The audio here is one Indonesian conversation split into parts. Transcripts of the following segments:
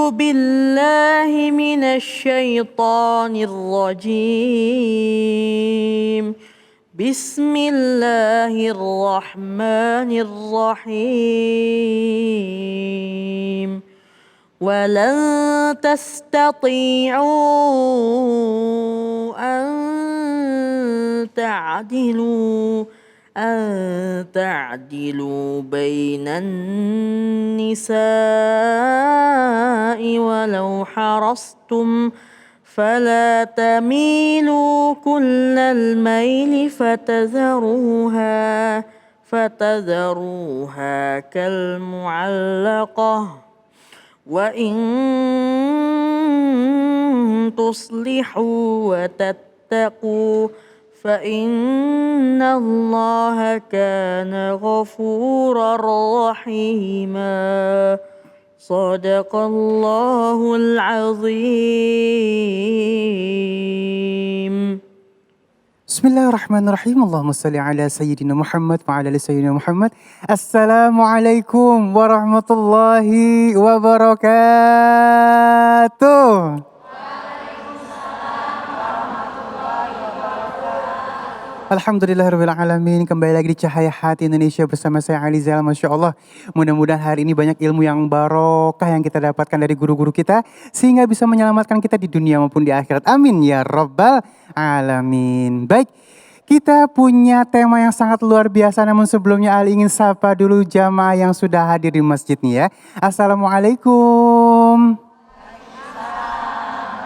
بالله من الشيطان الرجيم. بسم الله الرحمن الرحيم. ولن تستطيعوا أن تعدلوا بين النساء ولو حرصتم فلا تميلوا كل الميل فتذروها كالمعلقة. وإن تصلحوا وتتقوا فإن الله كان غفورا رحيما. صدق الله العظيم. Bismillahirrahmanirrahim. Allahumma salli ala Sayyidina Muhammad wa ala ali Sayyidina Muhammad. Assalamualaikum warahmatullahi wabarakatuh. Alhamdulillahirrahmanirrahim. Kembali lagi di Cahaya Hati Indonesia bersama saya Ali Zainal. Masya Allah, mudah-mudahan hari ini banyak ilmu yang barokah yang kita dapatkan dari guru-guru kita, sehingga bisa menyelamatkan kita di dunia maupun di akhirat. Amin ya rabbal alamin. Baik, kita punya tema yang sangat luar biasa, namun sebelumnya Ali ingin sapa dulu jamaah yang sudah hadir di masjid nih ya. Assalamualaikum.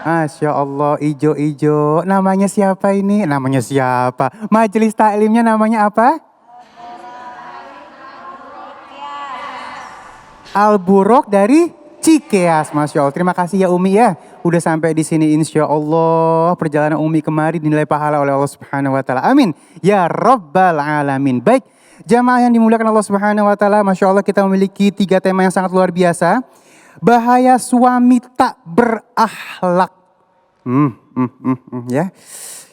Masya Allah, ijo-ijo. Namanya siapa ini? Namanya siapa? Majelis taklimnya namanya apa? Al-Burok dari Cikeas. Masya Allah. Terima kasih ya Umi ya. Udah sampai di sini insya Allah. Perjalanan Umi kemari dinilai pahala oleh Allah Subhanahu wa Ta'ala. Amin. Ya Rabbal Alamin. Baik, jamaah yang dimuliakan Allah Subhanahu wa Ta'ala. Masya Allah, kita memiliki 3 tema yang sangat luar biasa. Bahaya suami tak berakhlak. Ya.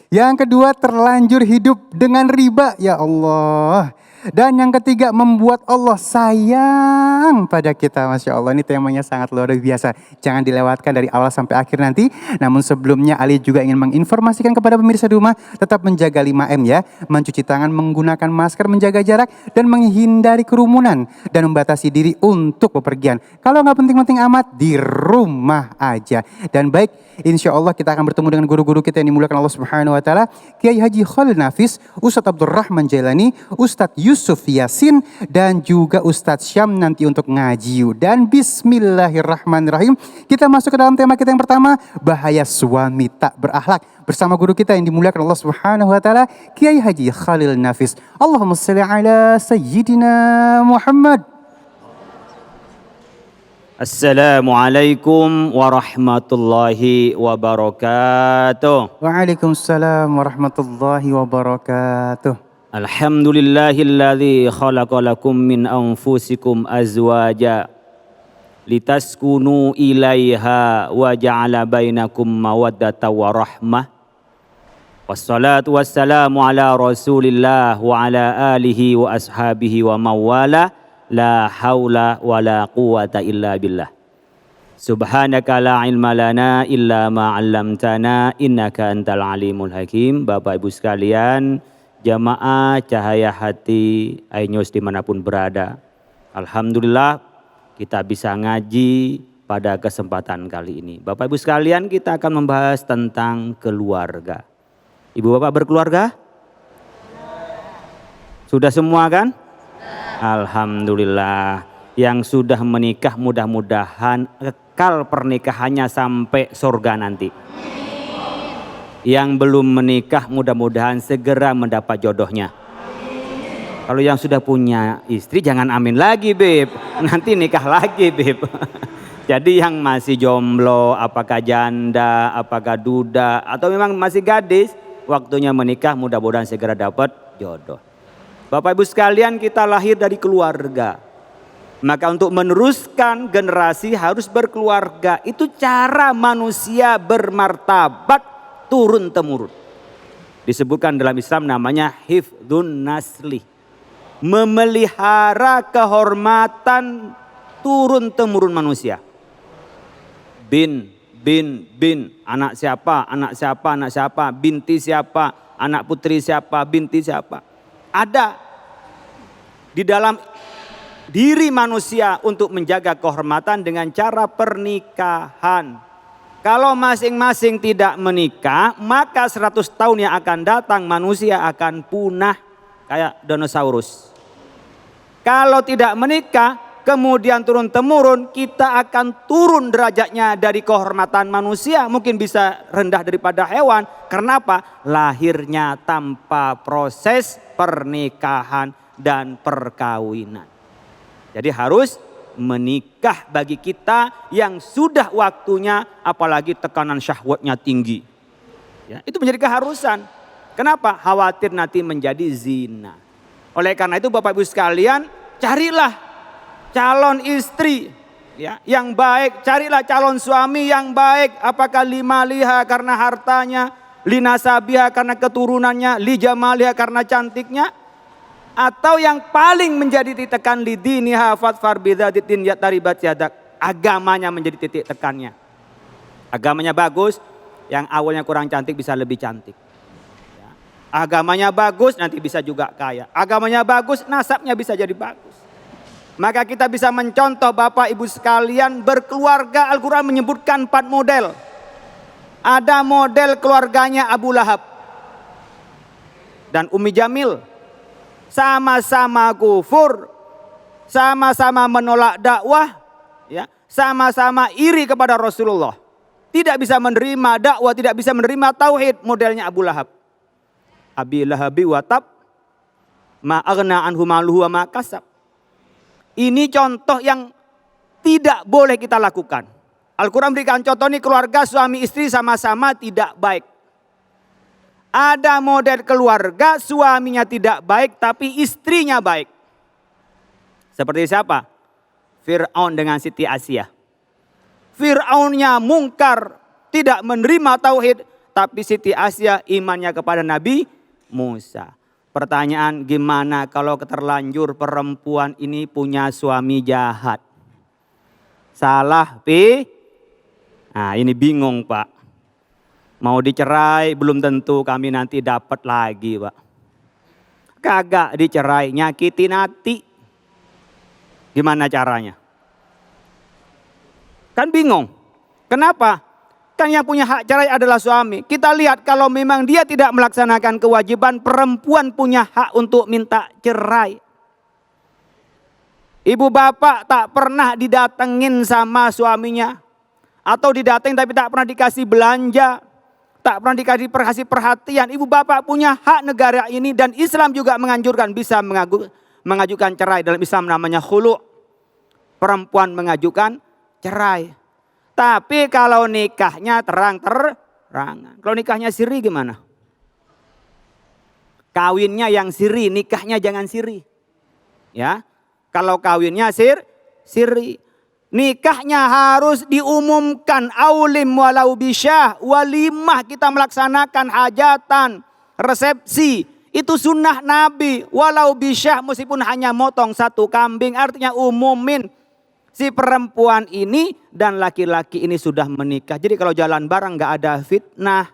Yang kedua, terlanjur hidup dengan riba. Ya Allah. Dan yang ketiga, membuat Allah sayang pada kita. Masya Allah, ini temanya sangat luar biasa. Jangan dilewatkan dari awal sampai akhir nanti. Namun sebelumnya Ali juga ingin menginformasikan kepada pemirsa di rumah, tetap menjaga 5M ya. Mencuci tangan, menggunakan masker, menjaga jarak, dan menghindari kerumunan. Dan membatasi diri untuk bepergian. Kalau nggak penting-penting amat, di rumah aja. Dan baik, insya Allah kita akan bertemu dengan guru-guru kita yang dimuliakan Allah Subhanahu wa Ta'ala. Kiai Haji Khalil Nafis, Ustadz Abdurrahman Jailani, Ustadz Yusuf Yasin, dan juga Ustadz Syam nanti untuk ngaji. Dan bismillahirrahmanirrahim, kita masuk ke dalam tema kita yang pertama, bahaya suami tak berakhlak, bersama guru kita yang dimuliakan Allah Subhanahu wa Ta'ala, Kiai Haji Khalil Nafis. Allahumma salli ala Sayyidina Muhammad. Assalamualaikum warahmatullahi wabarakatuh. Waalaikumsalam warahmatullahi wabarakatuh. Alhamdulillahilladzi khalaqa lakum min anfusikum azwaja litaskunu ilaiha wa ja'ala bainakum mawaddatan wa rahmah. Wassalatu wassalamu ala Rasulillah wa ala alihi wa ashabihi wa mawala. La haula wa la quwata illa billah. Subhanaka la ilma lana illa ma 'allamtana innaka antal alimul hakim. Bapak Ibu sekalian, jamaah Cahaya Hati iNews dimanapun berada, alhamdulillah kita bisa ngaji pada kesempatan kali ini. Bapak Ibu sekalian, kita akan membahas tentang keluarga. Ibu bapak berkeluarga? Sudah semua kan? Alhamdulillah. Yang sudah menikah mudah-mudahan kekal pernikahannya sampai surga nanti. Yang belum menikah mudah-mudahan segera mendapat jodohnya. Kalau yang sudah punya istri jangan amin lagi Beb. Nanti nikah lagi Beb. Jadi yang masih jomblo, apakah janda, apakah duda, atau memang masih gadis, waktunya menikah mudah-mudahan segera dapat jodoh. Bapak Ibu sekalian, kita lahir dari keluarga. Maka untuk meneruskan generasi harus berkeluarga. Itu cara manusia bermartabat turun-temurun. Disebutkan dalam Islam namanya hifdzun nasli. Memelihara kehormatan turun-temurun manusia. bin, anak siapa, anak siapa, anak siapa, binti siapa, anak putri siapa, binti siapa. Ada di dalam diri manusia untuk menjaga kehormatan dengan cara pernikahan. Kalau masing-masing tidak menikah, maka 100 tahun yang akan datang manusia akan punah kayak dinosaurus. Kalau tidak menikah, kemudian turun-temurun, kita akan turun derajatnya dari kehormatan manusia. Mungkin bisa rendah daripada hewan. Kenapa? Lahirnya tanpa proses pernikahan dan perkawinan. Jadi harus menikah bagi kita yang sudah waktunya, apalagi tekanan syahwatnya tinggi. Ya, itu menjadi keharusan. Kenapa? Khawatir nanti menjadi zina. Oleh karena itu Bapak Ibu sekalian, carilah calon istri ya, yang baik, carilah calon suami yang baik. Apakah limaliha karena hartanya, linasabiha karena keturunannya, lijamaliha karena cantiknya, atau yang paling menjadi titik tekan lidiniha fatfar bidzatiddin yataribat yadak, agamanya menjadi titik tekannya. Agamanya bagus, yang awalnya kurang cantik bisa lebih cantik. Ya. Agamanya bagus, nanti bisa juga kaya. Agamanya bagus, nasabnya bisa jadi bagus. Maka kita bisa mencontoh Bapak Ibu sekalian berkeluarga. Al-Quran menyebutkan 4 model. Ada model keluarganya Abu Lahab dan Ummi Jamil. Sama-sama kufur, sama-sama menolak dakwah, ya, sama-sama iri kepada Rasulullah. Tidak bisa menerima dakwah, tidak bisa menerima tauhid, modelnya Abu Lahab. Abi Lahabi wa tab, ma aghna anhu maluhu wa ma kasab. Ini contoh yang tidak boleh kita lakukan. Al-Quran berikan contoh nih, keluarga suami istri sama-sama tidak baik. Ada model keluarga suaminya tidak baik tapi istrinya baik. Seperti siapa? Fir'aun dengan Siti Asia. Fir'aunnya mungkar, tidak menerima tauhid, tapi Siti Asia imannya kepada Nabi Musa. Pertanyaan, gimana kalau terlanjur perempuan ini punya suami jahat? Salah, Pi? Nah, ini bingung, Pak. Mau dicerai belum tentu kami nanti dapat lagi, Pak. Kagak dicerai, nyakitin hati. Gimana caranya? Kan bingung. Kenapa? Kan yang punya hak cerai adalah suami. Kita lihat kalau memang dia tidak melaksanakan kewajiban, perempuan punya hak untuk minta cerai. Ibu bapak tak pernah didatengin sama suaminya. Atau didatengin tapi tak pernah dikasih belanja. Tak pernah dikasih perhatian. Ibu bapak punya hak negara ini dan Islam juga menganjurkan bisa mengajukan cerai. Dalam Islam namanya khulu'. Perempuan mengajukan cerai. Tapi kalau nikahnya terang-terangan. Kalau nikahnya siri gimana? Kawinnya yang siri, nikahnya jangan siri. Ya. Kalau kawinnya siri. Nikahnya harus diumumkan, aulim walau bisyah, walimah, kita melaksanakan hajatan, resepsi. Itu sunnah Nabi, walau bisyah, meskipun hanya motong 1 kambing, artinya umumin. Si perempuan ini dan laki-laki ini sudah menikah. Jadi kalau jalan bareng gak ada fitnah.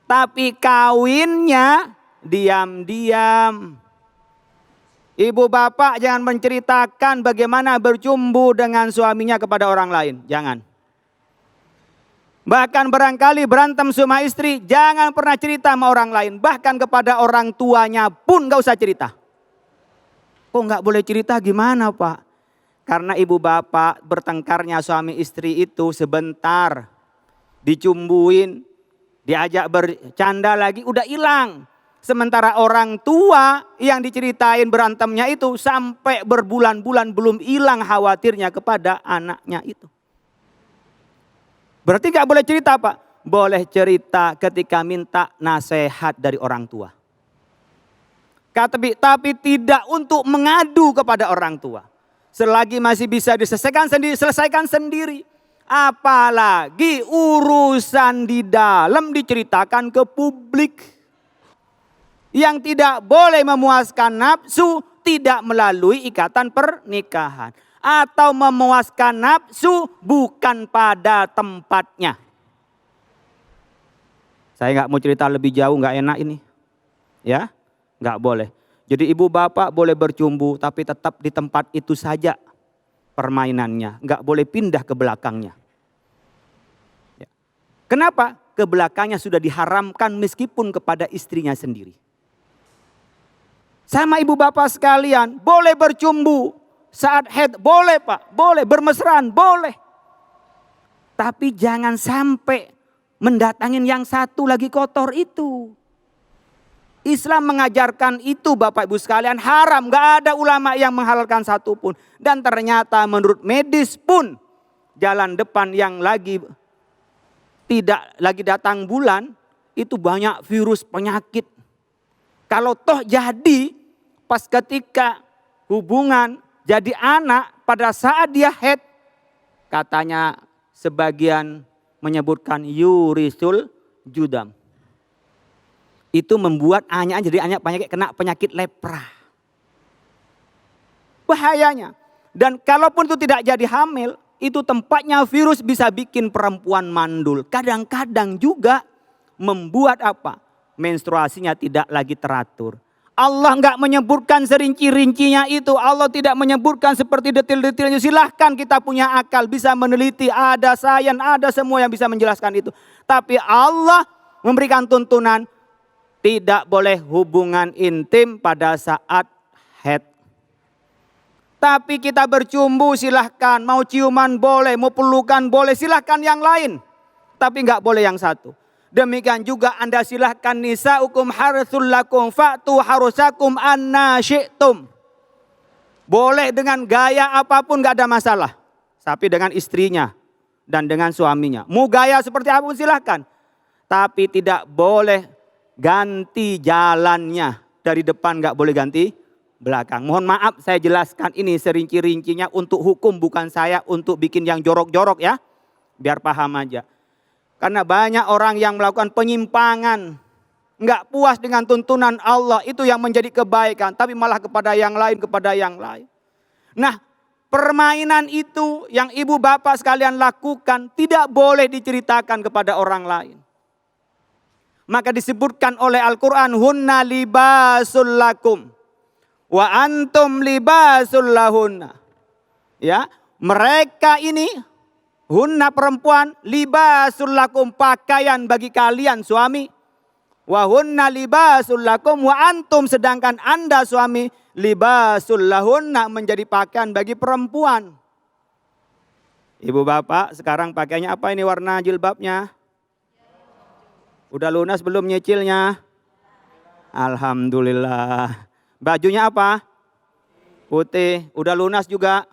Tapi kawinnya diam-diam. Ibu bapak jangan menceritakan bagaimana bercumbu dengan suaminya kepada orang lain. Jangan. Bahkan barangkali berantem sama istri, jangan pernah cerita sama orang lain. Bahkan kepada orang tuanya pun gak usah cerita. Kok gak boleh cerita, gimana Pak? Karena ibu bapak bertengkarnya suami istri itu sebentar. Dicumbuin, diajak bercanda lagi, udah hilang. Sementara orang tua yang diceritain berantemnya itu sampai berbulan-bulan belum hilang khawatirnya kepada anaknya itu. Berarti gak boleh cerita Pak? Boleh cerita ketika minta nasihat dari orang tua. Tapi tidak untuk mengadu kepada orang tua. Selagi masih bisa diselesaikan sendiri, selesaikan sendiri. Apalagi urusan di dalam diceritakan ke publik. Yang tidak boleh memuaskan nafsu, tidak melalui ikatan pernikahan. atau memuaskan nafsu bukan pada tempatnya. Saya nggak mau cerita lebih jauh, nggak enak ini. Ya, nggak boleh. Jadi ibu bapak boleh bercumbu tapi tetap di tempat itu saja permainannya. Nggak boleh pindah ke belakangnya. Ya. Kenapa? Ke belakangnya sudah diharamkan meskipun kepada istrinya sendiri. Sama ibu bapak sekalian, boleh bercumbu saat haid, boleh Pak, boleh bermesraan, boleh. Tapi jangan sampai mendatangin yang satu lagi kotor itu. Islam mengajarkan itu Bapak Ibu sekalian, haram, gak ada ulama yang menghalalkan satu pun. Dan ternyata menurut medis pun jalan depan yang tidak lagi datang bulan, itu banyak virus penyakit. Kalau toh jadi pas ketika hubungan jadi anak pada saat dia haid, katanya sebagian menyebutkan yurisul judam. Itu membuat anaknya jadi anak kena penyakit lepra. Bahayanya. Dan kalaupun itu tidak jadi hamil, itu tempatnya virus bisa bikin perempuan mandul. Kadang-kadang juga membuat apa? Menstruasinya tidak lagi teratur. Allah nggak menyebutkan serinci-rincinya itu. Allah tidak menyebutkan seperti detail-detailnya. Silahkan kita punya akal, bisa meneliti. Ada sains, ada semua yang bisa menjelaskan itu. Tapi Allah memberikan tuntunan, tidak boleh hubungan intim pada saat haid. Tapi kita bercumbu silahkan, mau ciuman boleh, mau pelukan boleh, silahkan yang lain. Tapi nggak boleh yang satu. Demikian juga Anda silahkan nisaukum harthul lakum fa'tu harusakum anna syi'tum. Boleh dengan gaya apapun gak ada masalah. Tapi dengan istrinya dan dengan suaminya. Mau gaya seperti apapun silahkan. Tapi tidak boleh ganti jalannya. Dari depan gak boleh ganti belakang. Mohon maaf saya jelaskan ini serinci-rincinya untuk hukum, bukan saya untuk bikin yang jorok-jorok ya. Biar paham aja. Karena banyak orang yang melakukan penyimpangan. Enggak puas dengan tuntunan Allah. Itu yang menjadi kebaikan. Tapi malah kepada yang lain, kepada yang lain. Nah, permainan itu yang ibu bapak sekalian lakukan tidak boleh diceritakan kepada orang lain. Maka disebutkan oleh Al-Quran, hunna libasul lakum wa antum libasul lahunna. Ya, mereka ini hunna perempuan libasul lakum, pakaian bagi kalian suami. Wa hunna libasul lakum wa antum, sedangkan Anda suami libasul lahunna, menjadi pakaian bagi perempuan. Ibu bapak sekarang pakainya apa ini warna jilbabnya? Udah lunas belum nyicilnya? Alhamdulillah. Bajunya apa? Putih. Udah lunas juga?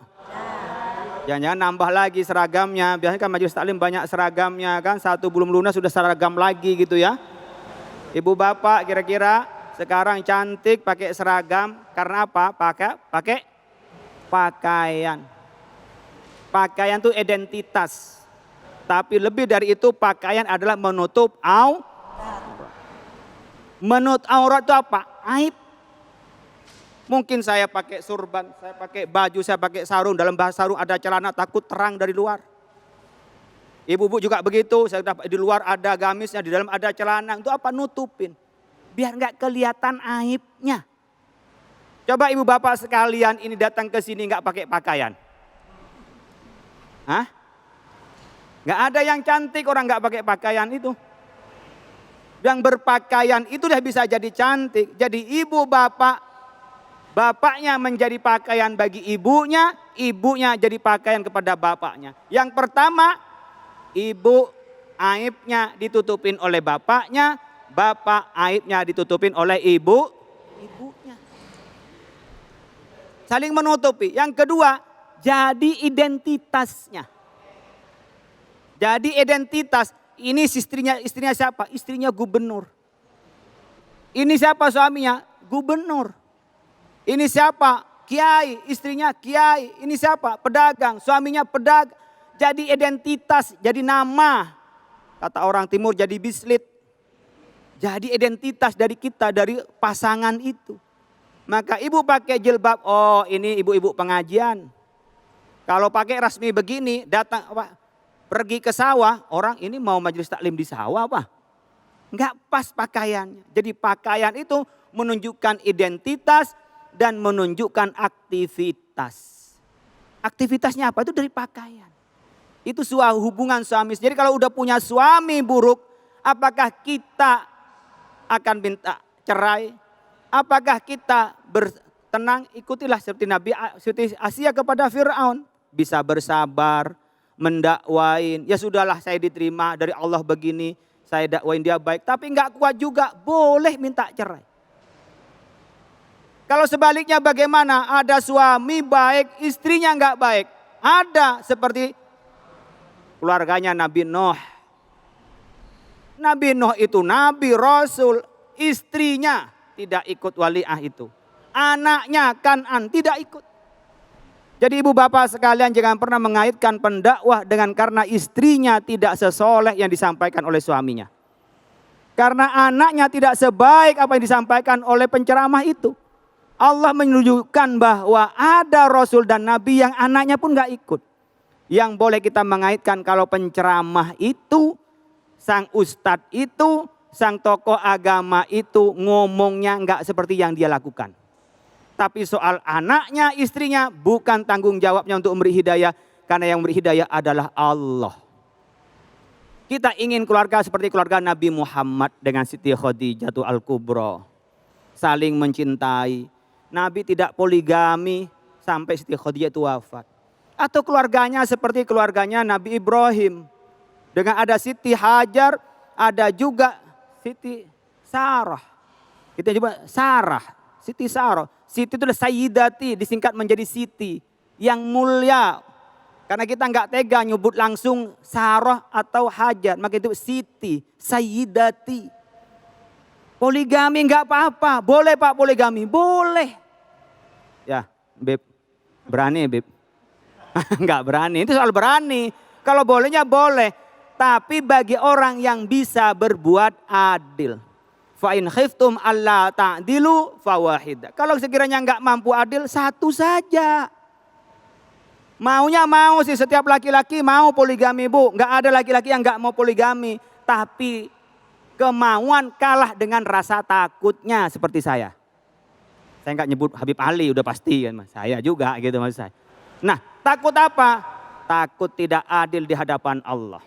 Jangan-jangan nambah lagi seragamnya. Biasanya kan majelis taklim banyak seragamnya kan. Satu belum lunas sudah seragam lagi gitu ya. Ibu bapak kira-kira sekarang cantik pakai seragam. Karena apa? Pakai pakaian. Pakaian itu identitas. Tapi lebih dari itu pakaian adalah menutup aurat. Menutup aurat itu apa? Aib. Mungkin saya pakai surban, saya pakai baju, saya pakai sarung. Dalam bahasa sarung ada celana, takut terang dari luar. Ibu-ibu juga begitu, saya di luar ada gamisnya, di dalam ada celana. Untuk apa? Nutupin. Biar nggak kelihatan aibnya. Coba ibu bapak sekalian ini datang ke sini nggak pakai pakaian. Hah? Nggak ada yang cantik orang nggak pakai pakaian itu. Yang berpakaian itu udah bisa jadi cantik. Jadi ibu bapak, bapaknya menjadi pakaian bagi ibunya, ibunya jadi pakaian kepada bapaknya. Yang pertama, ibu aibnya ditutupin oleh bapaknya, bapak aibnya ditutupin oleh ibunya. Saling menutupi. Yang kedua, jadi identitasnya. Jadi identitas, ini istrinya siapa? Istrinya gubernur. Ini siapa suaminya? Gubernur. Ini siapa? Kiai, istrinya kiai. Ini siapa? Pedagang, suaminya pedagang. Jadi identitas, jadi nama. Kata orang timur jadi bislit. Jadi identitas dari kita, dari pasangan itu. Maka ibu pakai jilbab, oh ini ibu-ibu pengajian. Kalau pakai resmi begini, datang apa? Pergi ke sawah, orang ini mau majelis taklim di sawah apa? Enggak pas pakaiannya. Jadi pakaian itu menunjukkan identitas dan menunjukkan aktivitas. Aktivitasnya apa? Itu dari pakaian. Itu hubungan suami. Jadi kalau udah punya suami buruk, apakah kita akan minta cerai? Apakah kita bertenang? Ikutilah seperti seperti Asia kepada Fir'aun. Bisa bersabar, mendakwain. Ya sudahlah, saya diterima dari Allah begini, saya dakwain dia baik. Tapi enggak kuat juga, boleh minta cerai. Kalau sebaliknya bagaimana? Ada suami baik, istrinya enggak baik. Ada seperti keluarganya Nabi Nuh. Nabi Nuh itu Nabi Rasul, istrinya tidak ikut waliah itu. Anaknya Kan'an tidak ikut. Jadi ibu bapak sekalian jangan pernah mengaitkan pendakwah dengan karena istrinya tidak sesoleh yang disampaikan oleh suaminya. Karena anaknya tidak sebaik apa yang disampaikan oleh penceramah itu. Allah menunjukkan bahwa ada Rasul dan Nabi yang anaknya pun gak ikut. Yang boleh kita mengaitkan kalau penceramah itu, sang ustadz itu, sang tokoh agama itu ngomongnya gak seperti yang dia lakukan. Tapi soal anaknya, istrinya bukan tanggung jawabnya untuk memberi hidayah. Karena yang memberi hidayah adalah Allah. Kita ingin keluarga seperti keluarga Nabi Muhammad dengan Siti Khadijah Al-Kubra. Saling mencintai. Nabi tidak poligami sampai Siti Khadijah itu wafat. Atau keluarganya seperti keluarganya Nabi Ibrahim. Dengan ada Siti Hajar, ada juga Siti Sarah. Kita coba Sarah, Siti Sarah. Siti itu adalah Sayyidati, disingkat menjadi Siti. Yang mulia. Karena kita enggak tega nyebut langsung Sarah atau Hajar. Maka itu Siti, Sayyidati. Poligami enggak apa-apa. Boleh Pak poligami? Boleh. Ya, Beb. Berani Beb? Enggak berani, itu soal berani. Kalau bolehnya boleh. Tapi bagi orang yang bisa berbuat adil. Fa'in khiftum alla ta'dilu fawahid. Kalau sekiranya enggak mampu adil, satu saja. Maunya mau sih, setiap laki-laki mau poligami bu. Enggak ada laki-laki yang enggak mau poligami. Tapi kemauan kalah dengan rasa takutnya seperti saya. Saya enggak nyebut Habib Ali, udah pasti kan. Saya juga gitu maksud saya. Nah, takut apa? Takut tidak adil di hadapan Allah.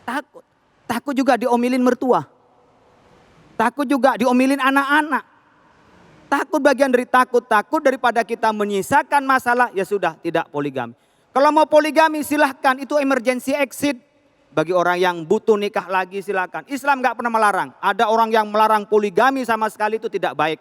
Takut. Takut juga diomelin mertua. Takut juga diomelin anak-anak. Takut bagian dari takut daripada kita menyisakan masalah, ya sudah tidak poligami. Kalau mau poligami silahkan, itu emergency exit. Bagi orang yang butuh nikah lagi silahkan. Islam gak pernah melarang. Ada orang yang melarang poligami sama sekali, itu tidak baik.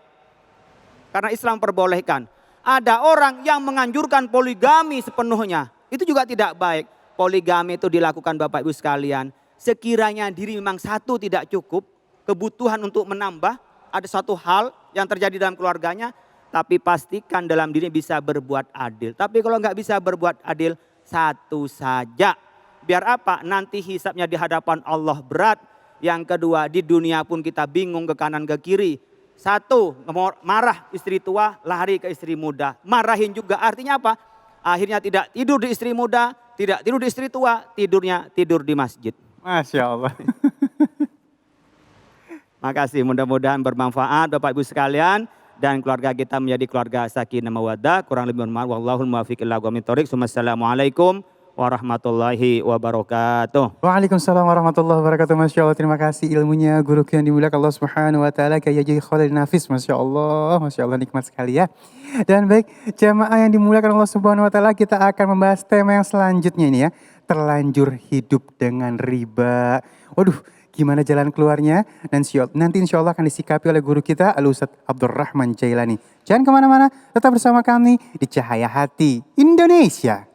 Karena Islam perbolehkan. Ada orang yang menganjurkan poligami sepenuhnya. Itu juga tidak baik. Poligami itu dilakukan Bapak Ibu sekalian. Sekiranya diri memang satu tidak cukup. Kebutuhan untuk menambah, ada suatu hal yang terjadi dalam keluarganya, tapi pastikan dalam diri bisa berbuat adil. Tapi kalau nggak bisa berbuat adil, satu saja. Biar apa? Nanti hisapnya di hadapan Allah berat. Yang kedua, di dunia pun kita bingung ke kanan ke kiri. Satu, marah istri tua, lari ke istri muda. Marahin juga, artinya apa? Akhirnya tidak tidur di istri muda, tidak tidur di istri tua, tidurnya tidur di masjid. Masya Allah. Makasih, mudah-mudahan bermanfaat Bapak Ibu sekalian dan keluarga kita menjadi keluarga sakinah mawaddah. Kurang lebih mohon maaf, wallahul muwaffiq ila aqwamit thoriq. Assalamualaikum warahmatullahi wabarakatuh. Waalaikumsalam warahmatullahi wabarakatuh. Masya Allah, terima kasih ilmunya guru yang dimuliakan Allah Subhanahu wa taala, Kiai Haji Khalil Nafis. Masya Allah nikmat sekali ya. Dan baik, jamaah yang dimuliakan Allah Subhanahu wa taala, kita akan membahas tema yang selanjutnya ini ya. Terlanjur hidup dengan riba. Waduh, gimana jalan keluarnya? Nanti insya Allah akan disikapi oleh guru kita Al-Ustadz Abdurrahman Jailani. Jangan kemana-mana, tetap bersama kami di Cahaya Hati Indonesia.